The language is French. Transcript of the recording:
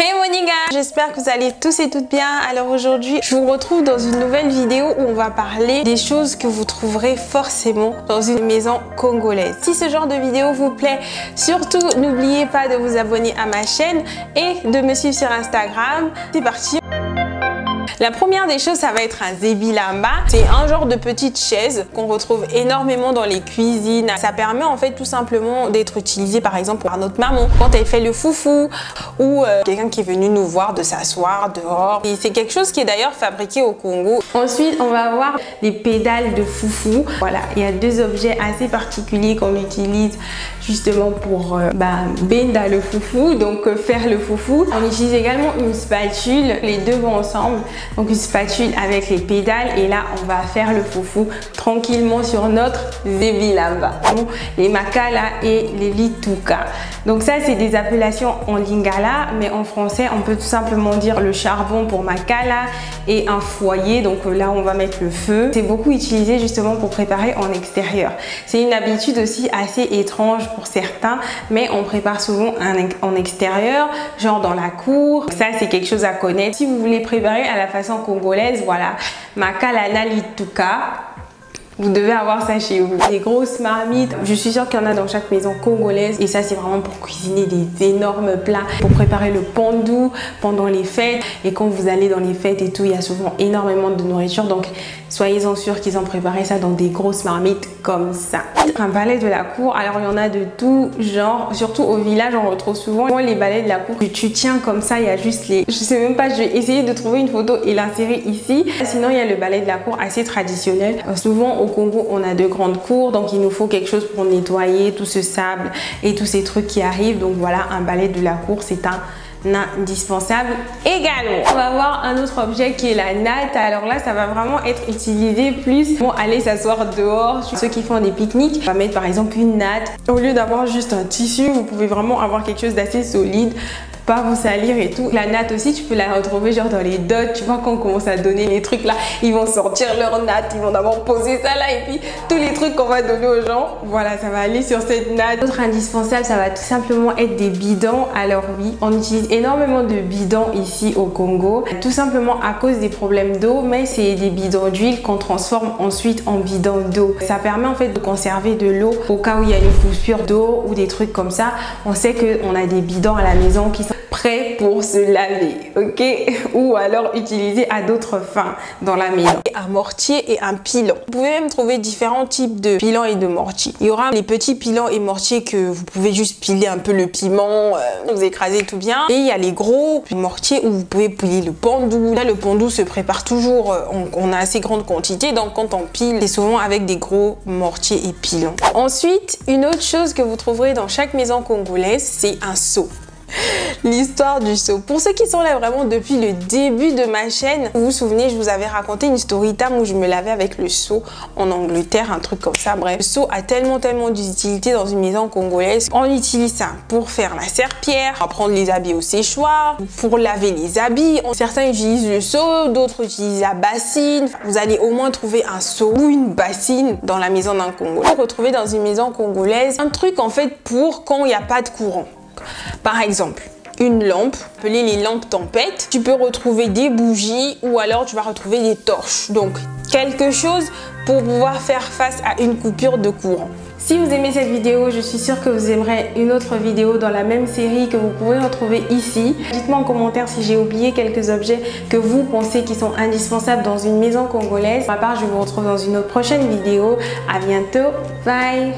Hey Moninga, j'espère que vous allez tous et toutes bien. Alors aujourd'hui, je vous retrouve dans une nouvelle vidéo où on va parler des choses que vous trouverez forcément dans une maison congolaise. Si ce genre de vidéo vous plaît, surtout n'oubliez pas de vous abonner à ma chaîne et de me suivre sur Instagram. C'est parti! La première des choses, ça va être un zebilamba. C'est un genre de petite chaise qu'on retrouve énormément dans les cuisines. Ça permet en fait tout simplement d'être utilisé par exemple par notre maman quand elle fait le foufou ou quelqu'un qui est venu nous voir de s'asseoir dehors. Et c'est quelque chose qui est d'ailleurs fabriqué au Congo. Ensuite, on va avoir des pédales de foufou. Voilà, il y a deux objets assez particuliers qu'on utilise justement pour benda le foufou, donc faire le foufou. On utilise également une spatule, les deux vont ensemble. Donc une spatule avec les pédales et là on va faire le foufou tranquillement sur notre zebilamba. Les makala et les lituka. Donc ça c'est des appellations en lingala, mais en français on peut tout simplement dire le charbon pour makala et un foyer. Donc là on va mettre le feu. C'est beaucoup utilisé justement pour préparer en extérieur. C'est une habitude aussi assez étrange pour certains, mais on prépare souvent en extérieur, genre dans la cour. Ça c'est quelque chose à connaître. Si vous voulez préparer à la façon congolaise, voilà, makala na lituka. Vous devez avoir ça chez vous. Des grosses marmites. Je suis sûre qu'il y en a dans chaque maison congolaise. Et ça, c'est vraiment pour cuisiner des énormes plats. Pour préparer le pandou pendant les fêtes. Et quand vous allez dans les fêtes et tout, il y a souvent énormément de nourriture. Donc, soyez-en sûrs qu'ils ont préparé ça dans des grosses marmites comme ça. Un balai de la cour. Alors, il y en a de tout genre. Surtout au village, on retrouve souvent les balais de la cour. Tu tiens comme ça, il y a juste les... Je sais même pas, je vais essayer de trouver une photo et l'insérer ici. Sinon, il y a le balai de la cour assez traditionnel. Souvent, au Congo, on a de grandes cours, donc il nous faut quelque chose pour nettoyer tout ce sable et tous ces trucs qui arrivent. Donc voilà, un balai de la cour, c'est un indispensable également. On va voir un autre objet qui est la natte. Alors là, ça va vraiment être utilisé plus pour aller s'asseoir dehors. Ceux qui font des pique-niques, on va mettre par exemple une natte. Au lieu d'avoir juste un tissu, vous pouvez vraiment avoir quelque chose d'assez solide. Pas vous salir et tout. La natte aussi, tu peux la retrouver genre dans les dots. Tu vois, quand on commence à donner les trucs là, ils vont sortir leur natte, ils vont d'abord poser ça là et puis tous les trucs qu'on va donner aux gens, voilà, ça va aller sur cette natte. Autre indispensable, ça va tout simplement être des bidons. Alors oui, on utilise énormément de bidons ici au Congo, tout simplement à cause des problèmes d'eau, mais c'est des bidons d'huile qu'on transforme ensuite en bidons d'eau. Ça permet en fait de conserver de l'eau au cas où il y a une coupure d'eau ou des trucs comme ça. On sait qu'on a des bidons à la maison qui sont prêt pour se laver, ok, ou alors utiliser à d'autres fins dans la maison. Un mortier et un pilon. Vous pouvez même trouver différents types de pilons et de mortiers. Il y aura les petits pilons et mortiers que vous pouvez juste piler un peu le piment, vous écrasez tout bien. Et il y a les gros mortiers où vous pouvez piler le pandou. Là, le pandou se prépare toujours, on a assez grande quantité, donc quand on pile, c'est souvent avec des gros mortiers et pilons. Ensuite, une autre chose que vous trouverez dans chaque maison congolaise, c'est un seau. L'histoire du seau. Pour ceux qui sont là vraiment depuis le début de ma chaîne, vous vous souvenez, je vous avais raconté une story time où je me lavais avec le seau en Angleterre, un truc comme ça. Bref, le seau a tellement d'utilité dans une maison congolaise. On utilise ça pour faire la serpillière, pour prendre les habits au séchoir, pour laver les habits. Certains utilisent le seau, d'autres utilisent la bassine. Vous allez au moins trouver un seau ou une bassine dans la maison d'un Congolais. Vous retrouvez dans une maison congolaise un truc en fait pour quand il n'y a pas de courant. Par exemple, une lampe, appelée les lampes tempête. Tu peux retrouver des bougies ou alors tu vas retrouver des torches. Donc, quelque chose pour pouvoir faire face à une coupure de courant. Si vous aimez cette vidéo, je suis sûre que vous aimerez une autre vidéo dans la même série que vous pouvez retrouver ici. Dites-moi en commentaire si j'ai oublié quelques objets que vous pensez qui sont indispensables dans une maison congolaise. Pour ma part, je vous retrouve dans une autre prochaine vidéo. À bientôt. Bye!